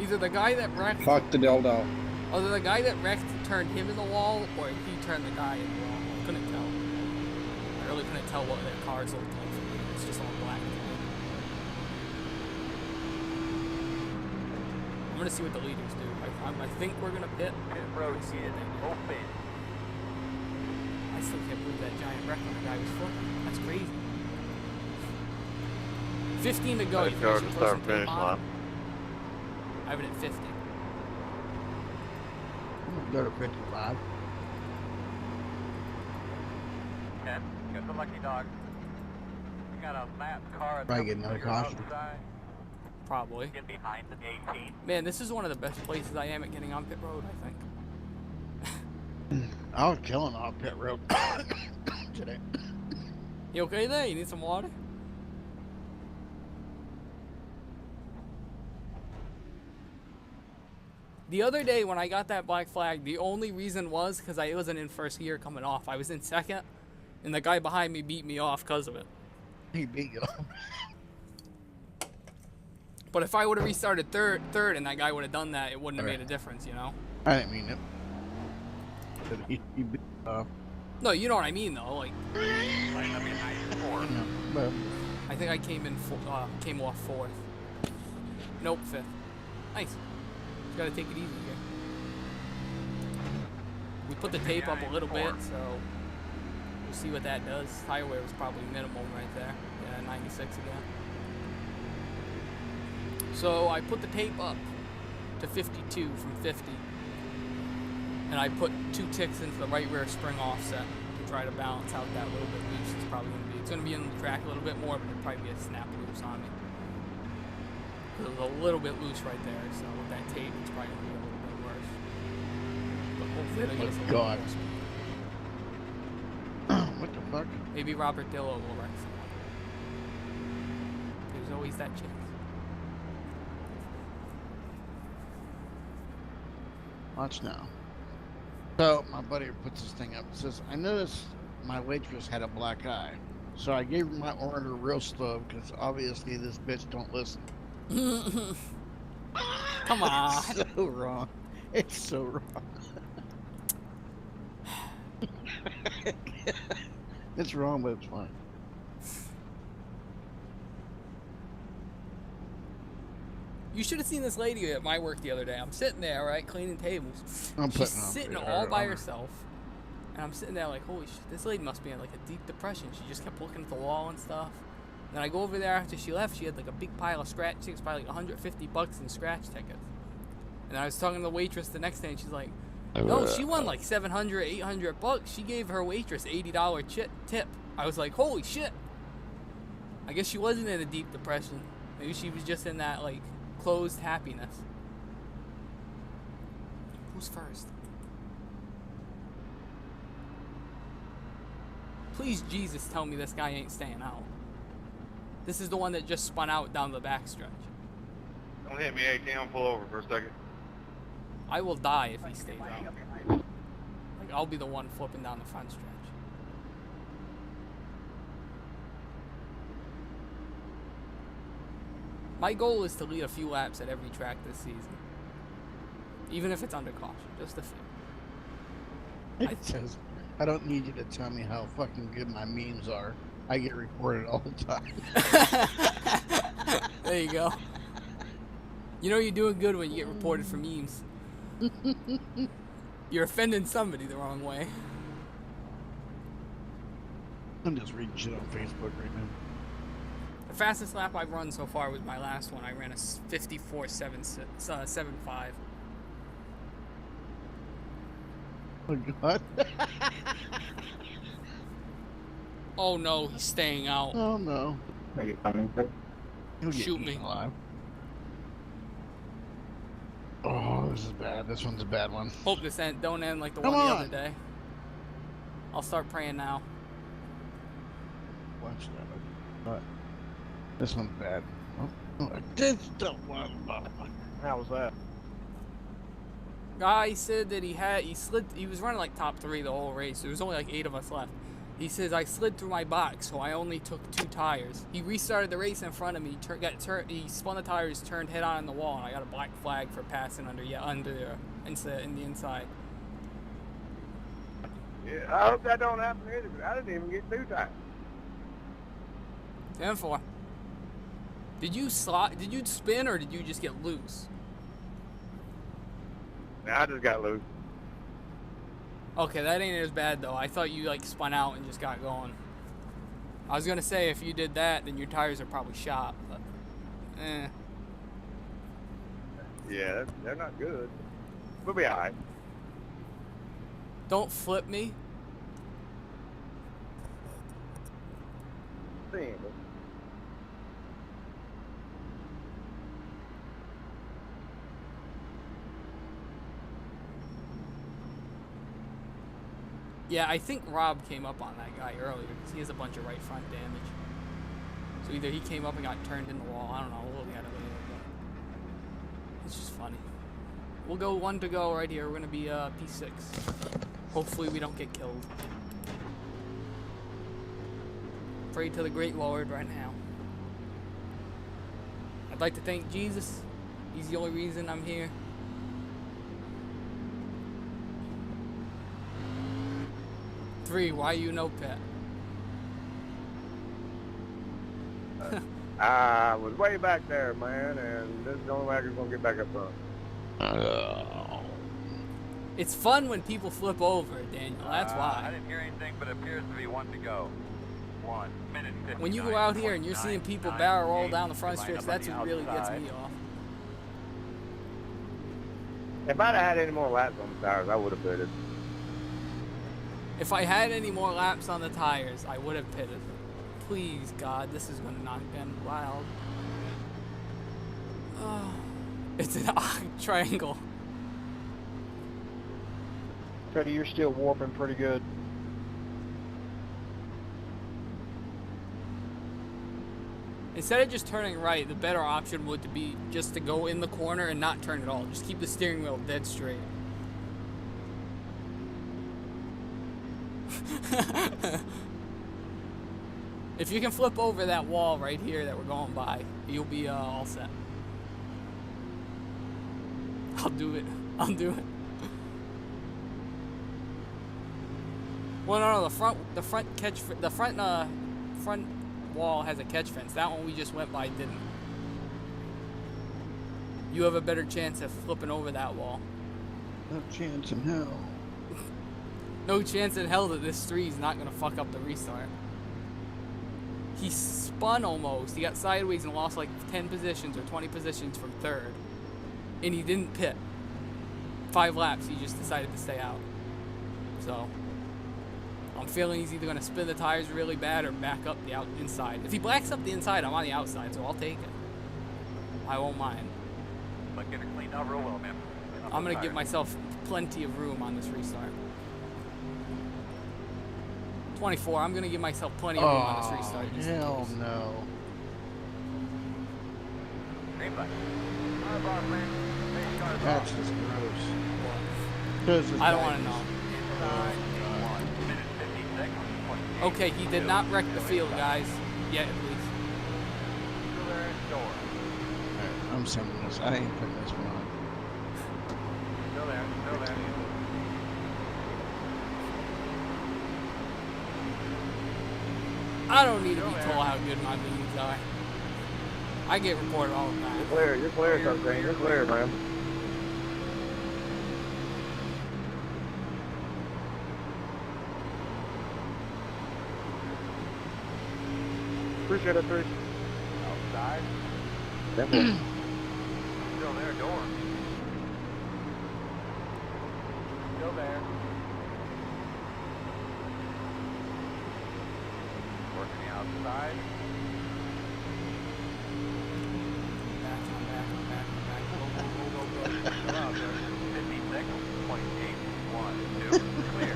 Either the guy that wrecked. Fuck the dildo. Either the guy that wrecked turned him in the wall, or he turned the guy in the wall. I couldn't tell. I really couldn't tell what their cars looked like. It's just all black. I'm gonna see what the leaders do. I think we're gonna pit. Road kid, open. I still can't believe that giant wreck on the guy was flipping. That's crazy. 15 to go. Let's go to start finish line. I have it at 50. I'm gonna go to 55. Okay, got the lucky dog. We got a map car. Probably get another caution. Probably. Get behind the 18. Man, this is one of the best places I am at getting on pit road, I think. I was killing off pit road today. You okay there? You need some water? The other day when I got that black flag, the only reason was because I wasn't in first gear coming off. I was in second, and the guy behind me beat me off because of it. He beat you. But if I would have restarted third and that guy would have done that, it wouldn't have made a difference, you know? I didn't mean it. He beat No, you know what I mean, though. Like, no, but I think I came off fourth. Nope, fifth. Nice. Just gotta take it easy here. We put the tape up a little bit, so we'll see what that does. Tire wear was probably minimal right there. Yeah, 96 again. So I put the tape up to 52 from 50. And I put 2 ticks into the right rear spring offset to try to balance out that little bit loose. It's gonna be in the track a little bit more, but it'll probably be a snap loose on me. It was a little bit loose right there, so with that tape, it's probably gonna be a little bit worse. But hopefully it'll get us a little God. more speed. What the fuck? Maybe Robert Dillo will wreck someone. There's always that chance. Watch now. So my buddy puts this thing up and says, I noticed my waitress had a black eye. So I gave her my order real slow because obviously this bitch don't listen. Come on. It's so wrong. It's so wrong. It's wrong, but it's fine. You should have seen this lady at my work the other day. I'm sitting there, right, cleaning tables. She's sitting all by herself. And I'm sitting there like, holy shit, this lady must be in like a deep depression. She just kept looking at the wall and stuff. Then I go over there after she left. She had like a big pile of scratch tickets, probably like $150 in scratch tickets. And I was talking to the waitress the next day, and she's like, no, she won like $700, $800. She gave her waitress $80 tip. I was like, holy shit. I guess she wasn't in a deep depression. Maybe she was just in that like closed happiness. Who's first? Please, Jesus, tell me this guy ain't staying out. This is the one that just spun out down the backstretch. Don't hit me, 18. I'll pull over for a second. I will die if he stays out. Like, I'll be the one flipping down the front stretch. My goal is to lead a few laps at every track this season. Even if it's under caution, just a few. It says, I don't need you to tell me how fucking good my memes are. I get reported all the time. There you go. You know you're doing good when you get reported for memes. You're offending somebody the wrong way. I'm just reading shit on Facebook right now. The fastest lap I've run so far was my last one. I ran a 54.75. Oh God. Oh no, he's staying out. Oh no. Are you coming, sir? He'll get Shoot me. eaten alive. Oh, this is bad. This one's a bad one. Hope this don't end like the Come one the on. other day. I'll start praying now. Watch that. This one's bad. Oh, I did still one. How was that? Guy said that he was running like top 3 the whole race. There was only like 8 of us left. He says, I slid through my box, so I only took 2 tires. He restarted the race in front of me, he spun the tires, turned head on in the wall, and I got a black flag for passing in the inside. Yeah, I hope that don't happen either, because I didn't even get 2 tires. 10-4. Did you spin, or did you just get loose? Nah, I just got loose. Okay, that ain't as bad though. I thought you like spun out and just got going. I was gonna say if you did that, then your tires are probably shot, but Yeah, they're not good. We'll be alright. Don't flip me. Seeing it. Yeah, I think Rob came up on that guy earlier because he has a bunch of right front damage. So either he came up and got turned in the wall. I don't know. We'll look at it later. But it's just funny. We'll go 1 to go right here. We're gonna be P6. Hopefully we don't get killed. Pray to the great Lord right now. I'd like to thank Jesus. He's the only reason I'm here. Three, why you no pet? I was way back there, man, and this is the only way I was going to get back up front. It's fun when people flip over, Daniel. That's I why. didn't hear anything, but it appears to be 1 to go. 1 minute 59. When you go out here and you're seeing people barrel roll down the front stretch, that's what really gets me off. If I'd have had any more laps on the tires, I would have pitted. If I had any more laps on the tires, I would have pitted. Please, God, this is going to not get wild. Oh, it's an odd triangle. Freddie, you're still warping pretty good. Instead of just turning right, the better option would be just to go in the corner and not turn at all. Just keep the steering wheel dead straight. If you can flip over that wall right here that we're going by, you'll be all set. I'll do it. I'll do it. Well, no, the front wall has a catch fence. That one we just went by didn't. You have a better chance of flipping over that wall. No chance in hell. No chance in hell that this 3 is not going to fuck up the restart. He spun almost. He got sideways and lost like 10 positions or 20 positions from 3rd. And he didn't pit. 5 laps, he just decided to stay out. So, I'm feeling he's either going to spin the tires really bad or back up the inside. If he blacks up the inside, I'm on the outside, so I'll take it. I won't mind. But get her cleaned out real well, man. I'm going to give myself plenty of room on this restart. 24, I'm going to give myself plenty of room on this restart. Hell no. That's just gross. I don't want to know. Okay, he did not wreck the field, guys. Yet, at least. Right, I'm sending this. I ain't putting this one on. Still there, still there. I don't need to be told how good my meetings are. I get reported all the time. You're clear, something. You're clear, man. Appreciate it, Bruce. Outside. Definitely. Still there, door. Still there. Working the outside. Back. Go. Still out there. 50 seconds. 0.8, 1, 2. Clear.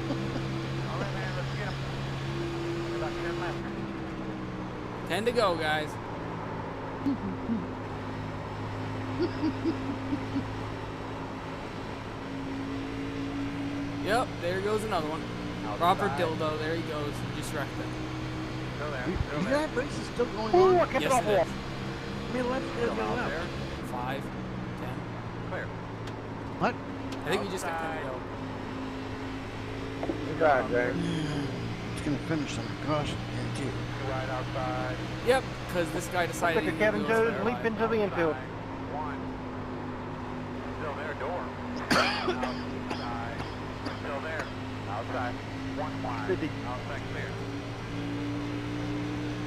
All right, man, let's get him. About 10 laps. 10 to go, guys. Yep, there goes another one. Robert Dildo, there he goes. He just wrecked him. Go there. Is that race is still going Ooh, I on? kept Yes, it off it is. off. I mean, let's go Still out up. there. 5, 10. Clear. What? I think we just got 10 to go. Good job, James. It's gonna finish on a caution, guarantee. Right outside. Yep, because this guy decided Took a he Kevin was gonna Jones go leap into the infield. One. Still there, door. Outside. Still there. Outside. One wide. Outside clear.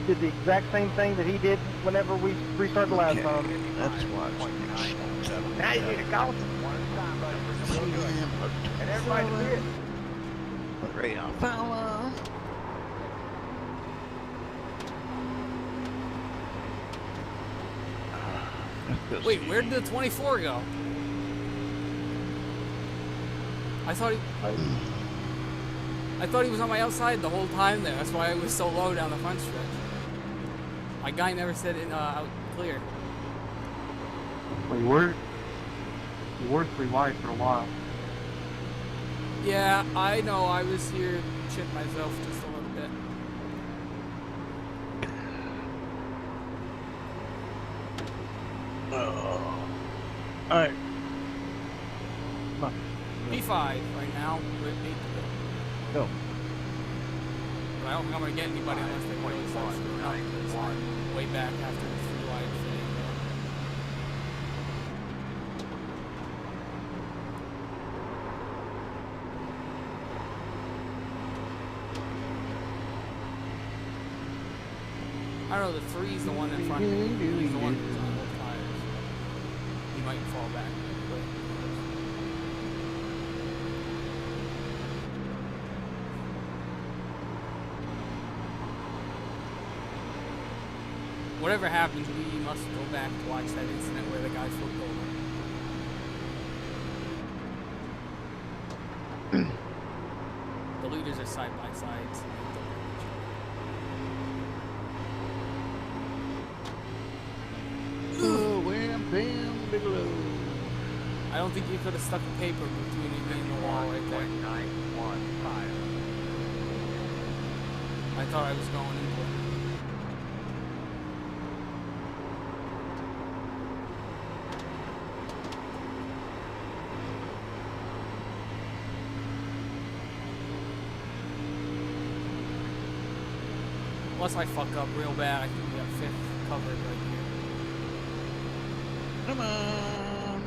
Did the exact same thing that he did whenever we restarted the last time. Let's watch. Now you need a caution. One time, buddy. And everybody see it. Ray Alfala. Wait, where did the 24 go? I thought he was on my outside the whole time there. That's why I was so low down the front stretch. My guy never said it out clear. Well, you were 3 wide for a while. Yeah, I know. I was here shitting myself just a little bit. Alright. P5 right now. We're at 8 to go. Go. But I don't think I'm going to get anybody unless they really start screwing up. Because I'm way back after the 3 wide thing. I don't know, the 3's the one in front of me. He's the one who's on both tires. He might fall back. Whatever happens, we must go back to watch that incident where the guy flipped over. The leaders are side by side. So Oh, wham, bam, bigelow. I don't think you could have stuck a paper between me and the wall right there. 915. I thought I was going into it. Unless I fuck up real bad, I think we got 5th covered right here. Come on.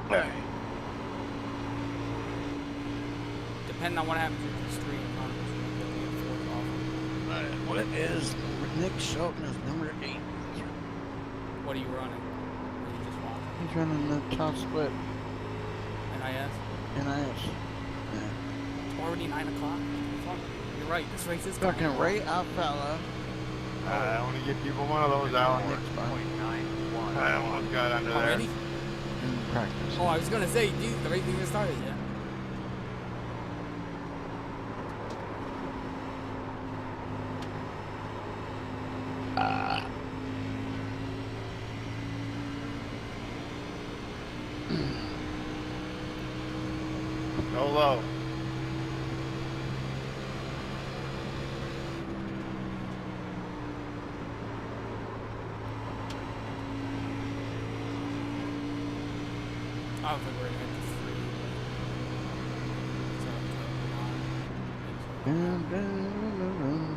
Alright. Depending on what happens with the stream, I'm just going to be 4th off. Alright, what it is, Nick Shelton is number 8. What are you running? Or are you just walking? He's running the top split. NIS? NIS. Yeah. It's already 9 o'clock. Fuck. You're right, this race is Fucking Ray Alfala. I only get people one of those out. I almost got under there. Already? In practice. Oh, I was gonna say, geez, the race even started yet. Go low. I don't think we're gonna hit the 3. Dun, dun, dun, dun.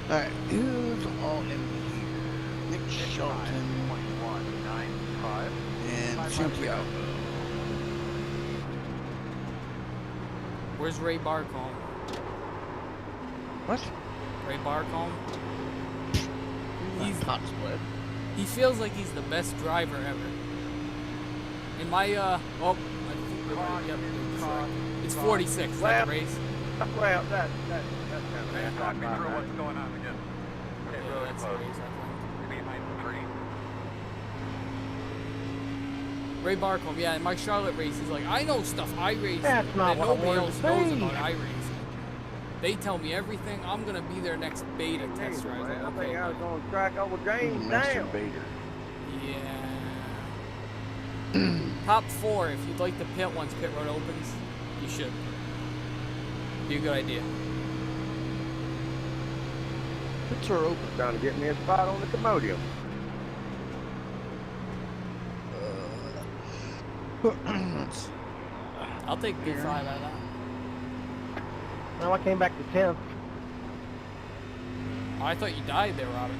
Alright, who's all in here? Nick Shelton 1.195. and Santiago. Where's Ray Barcombe? What? Ray Barcombe? He's top split. He feels like he's the best driver ever. In my, I think we're right. Yep, it's 46, is that the race? Well, that's kind of Talk me through what's going on again. Okay, Yeah, really that's the close. race, I think. Behind the tree. Ray Barcombe, yeah, in my Charlotte race, he's like, I know stuff iRacing That's not that what I nobody wanted else to knows say. about iRacing. They tell me everything. I'm gonna be their next beta test drive. Man, I Okay, think I was buddy. going to track over James Master down. Bader. Yeah. Top 4, if you'd like to pit once pit road opens, you should. Be a good idea. Pits are open. Trying to get me a spot on the Commodium. I'll take P5 out of that. Well, I came back to 10th. Oh, I thought you died there, Robert.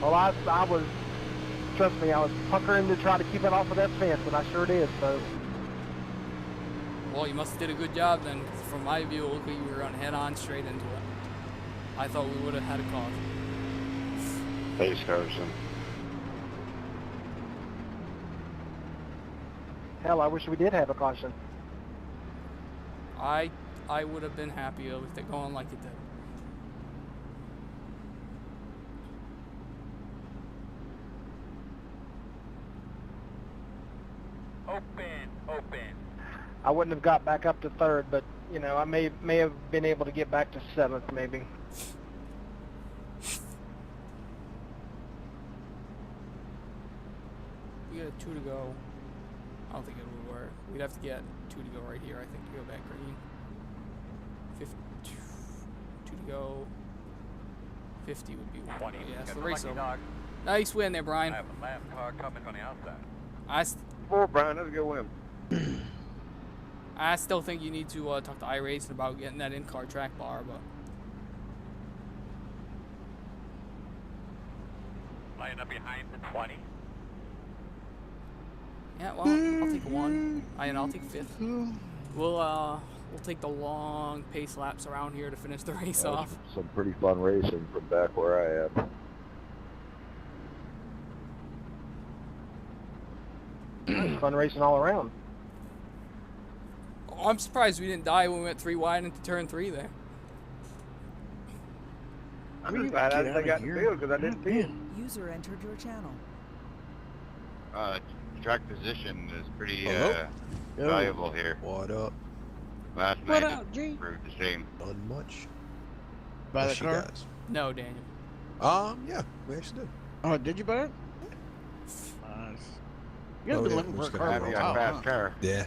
Well, I was, trust me, I was puckering to try to keep it off of that fence, and I sure did, so. Well, you must have did a good job then, 'cause from my view, it looked like you were running head-on straight into it. I thought we would have had a cause. Pace Carson. Hell, I wish we did have a caution. I would have been happy with it going like it did. Open. I wouldn't have got back up to 3rd, but, you know, I may have been able to get back to 7th, maybe. We got 2 to go. I don't think it would work. We'd have to get 2 to go right here, I think, to go back green. 2 to go. 50 would be 1. 20. Yeah, so Got the the race lucky over. dog. Nice win there, I Brian. have a last car coming on the outside. Poor Brian, that's a good win. I still think you need to talk to iRacing about getting that in-car track bar, but Line up behind the 20. yeah, well, I'll take a 1. I'll take 5th. We'll take the long pace laps around here to finish the race off. Some pretty fun racing from back where I am. Fun racing all around. Oh, I'm surprised we didn't die when we went 3 wide into turn 3 there. I'm just glad I didn't got the field because I didn't see it. User entered your channel. Track position is pretty Hello? valuable here. What up? Last What night up, it G? proved the same. Not much. Buy the What's you car? guys? No, Daniel. Yeah, we actually did. Oh, did you buy it? Nice. You guys Oh, been yeah, looking we for a just got car it. for a Having a while, fast huh? car. Yeah.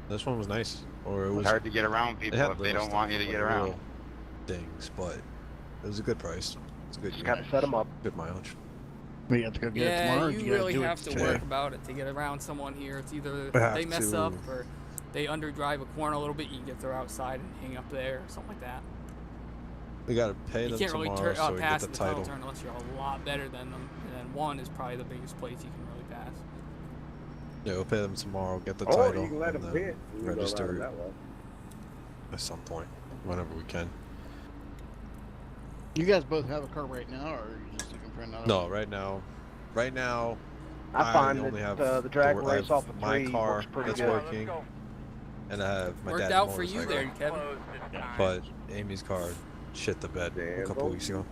This one was nice. Or it was It's hard to get around people had if they little don't want you to stuff, get like around. little things, but it was a good price. It's a good Just unit. got to set them up. Good mileage. We have to go get it Yeah, tomorrow. or you do guys really do it have to today? work about it to get around someone here. It's either I have they mess to. up or they underdrive a corner a little bit. You can get there outside and hang up there or something like that. We gotta pay You them can't really tomorrow so we pass get the the tunnel title. turn unless you're a lot better than them. And then 1 is probably the biggest place you can really pass. Yeah, we'll pay them tomorrow, get the Or title, you can let and them then pit. You can go around register that way. at some point, whenever we can. You guys both have a car right now, or are you just looking for another? No, right now, I find only have that the drag I race have off of my 3 car works pretty that's good. working, and I have my Worked dad's out for you motorcycle. there, Kevin. But Amy's car shit the bed a couple Damn. weeks ago.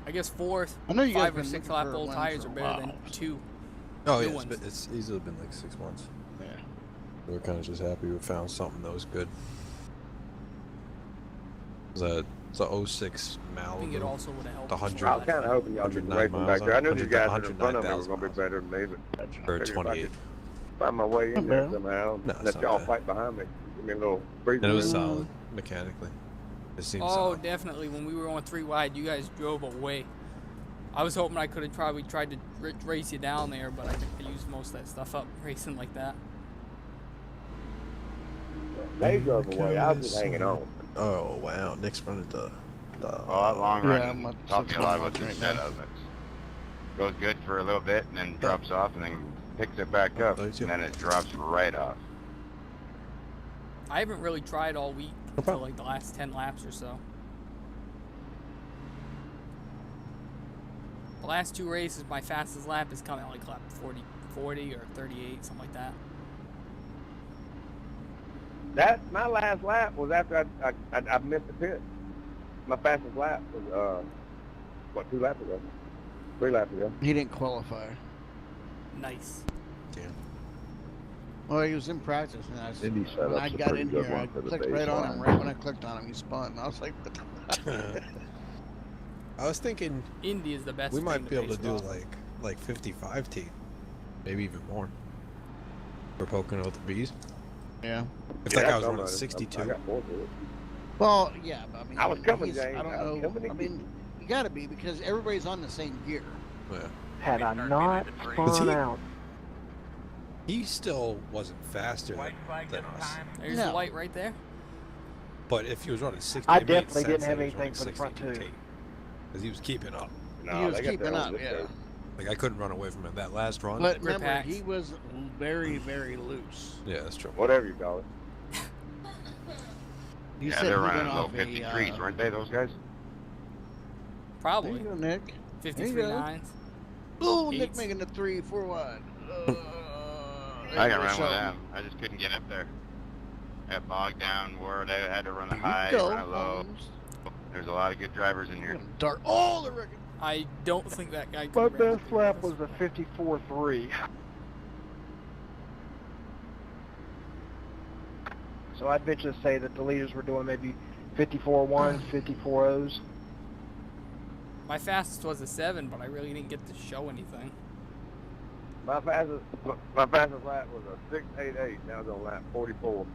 I guess 4, I know you guys 5 or been 6 looking lap for a old win tires for are a better than while. 2. Oh New yeah, ones. it's easily been like 6 months. Yeah. So we're kind of just happy we found something that was good. It's a 06 I think it Malibu. also would have helped. The us 100 with I was that. kind of hoping y'all could 109 race them back miles there. I on- knew these guys in front of me were 109,000 going to be better than me, but or figured if I 28. could find my way in there bad. somehow. No, it's Let not y'all bad. fight behind me. Give me a little breathing And it was room. solid mechanically. It seems Oh, solid. definitely. When we were on 3 wide, you guys drove away. I was hoping I could have probably tried to race you down there, but I think I used most of that stuff up racing like that. They drove away. I was just hanging on. Oh wow, Nick's running the Well, that long Yeah, run I'm at taught me a lot about 6 the right setup. It goes good for a little bit and then drops off and then picks it back up and then it drops right off. I haven't really tried all week until like the last 10 laps or so. The last 2 races, my fastest lap is coming like lap 40 or 38, something like that. My last lap was after I missed the pit. My fastest lap was 2 laps ago. 3 laps ago. He didn't qualify. Nice. Damn. Well, he was in practice, and Indy when I setup's a got pretty in good here, I one for the clicked right on him. baseline. Right when I clicked on him, he spun. I was like, what the I was thinking Indy is the best. we thing might be able base to do off of. like 55 team, maybe even more. For Pocono with the bees. Yeah. It's like I was running 62. I got 4 to it. Well, yeah, but I mean, I was coming, he's- James. I don't I was know. coming to I get mean, you got to be because everybody's on the same gear. Yeah. Had I not spun out. He still wasn't faster than us. There's No. the light right there. But if he was running 60, I it made definitely sense didn't that have he was anything running for the front 60 two. because he was keeping up. No, He was they got keeping their up, own zip yeah. code. Like I couldn't run away from him that last run. But Grip remember, hacks. he was very, very loose. Yeah, that's true. Whatever you call it. You Yeah, said they're he running went low off 53s, a. weren't they, those guys? There Probably. you go, Nick. 53 There you go. nines. Oh, Nick Eights. making the 3, 4 wide. I got run with them. I just couldn't get up there. Got bogged down where they had to run a high, go, run a low. There's a lot of good drivers in here. Dark. Oh, the record. I don't think that guy could My have ran best through lap this. was a 54.3. So I'd venture to say that the leaders were doing maybe 54.1s, 54.0s. My fastest was a 7, but I really didn't get to show anything. My fastest lap was a 6.88. Now it's on lap 44.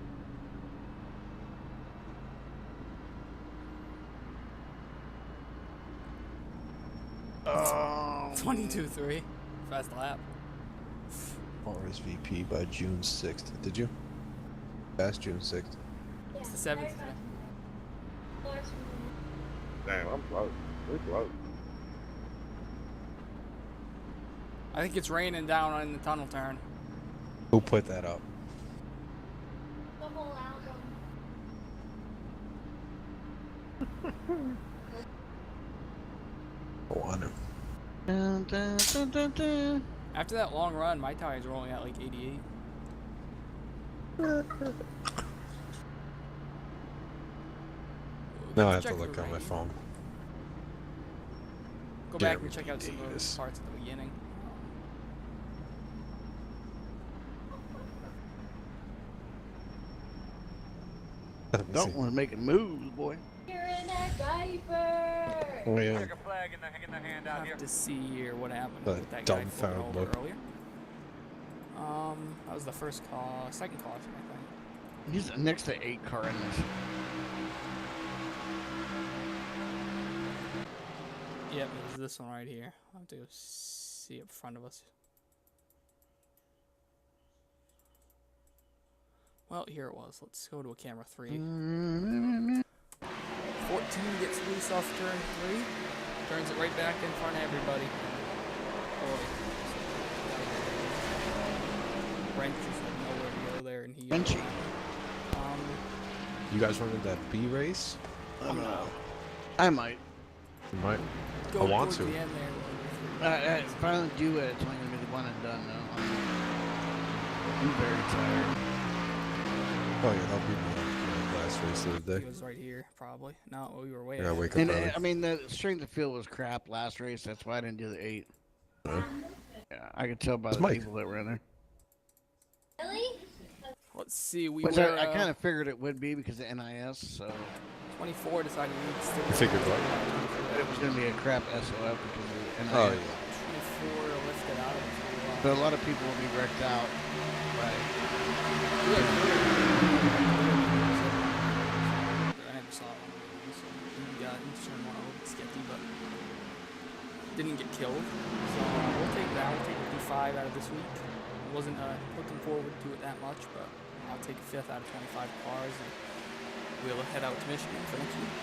Oh. 22.3. Fast lap. RSVP by June 6th. Did you? Past June 6th. It's the 7th today. Damn, I'm close. We're close. I think it's raining down in the tunnel turn. Who put that up? Oh, I know. Dun, dun, dun, dun, dun. After that long run, my tires were only at like 88. Now I have to Check look the on my rating. phone. Go back and check out some of those parts at the beginning. Don't want to make moves, boy. You're in a diaper. Oh, yeah. Check a flag in their hand out Have here. to see here what happened The with that guy flipping dumbfounded over look. earlier. That was the first call, second caution, I think. He's next to 8 car in this. Yep, it was this one right here. I'll have to go see up front of us. Well, here it was. Let's go to a camera 3. 14 gets loose off turn 3. Turns it right back in front of everybody. Oh, Wrench just had nowhere to go there, and he... Wrenchy. You guys running that B race? I'm not. I might. You might. Go I want towards to. the end there. If I don't do it, it's only going to be the one and done now. I'm very tired. Oh yeah, that'll be my last race of the He day. was right here, probably. No, we were way I gotta ahead. wake up And early. I mean, the strength of field was crap last race. That's why I didn't do the 8. Huh? Yeah, I could tell by It's the Mike. people that were in there. Let's see, we Which were... I kind of figured it would be because of NIS, so 24 decided we would still... You figured what? it was going to be a crap SOF because of NIS. Oh yeah. 24 lifted out of it. But a lot of people will be wrecked out. I never saw one of those, so he got turned one a little bit sketchy, but didn't get killed. So we'll take that. We'll take a P5 out of this week. Wasn't looking forward to it that much, but I'll take a 5th out of 25 cars, and we'll head out to Michigan for next week.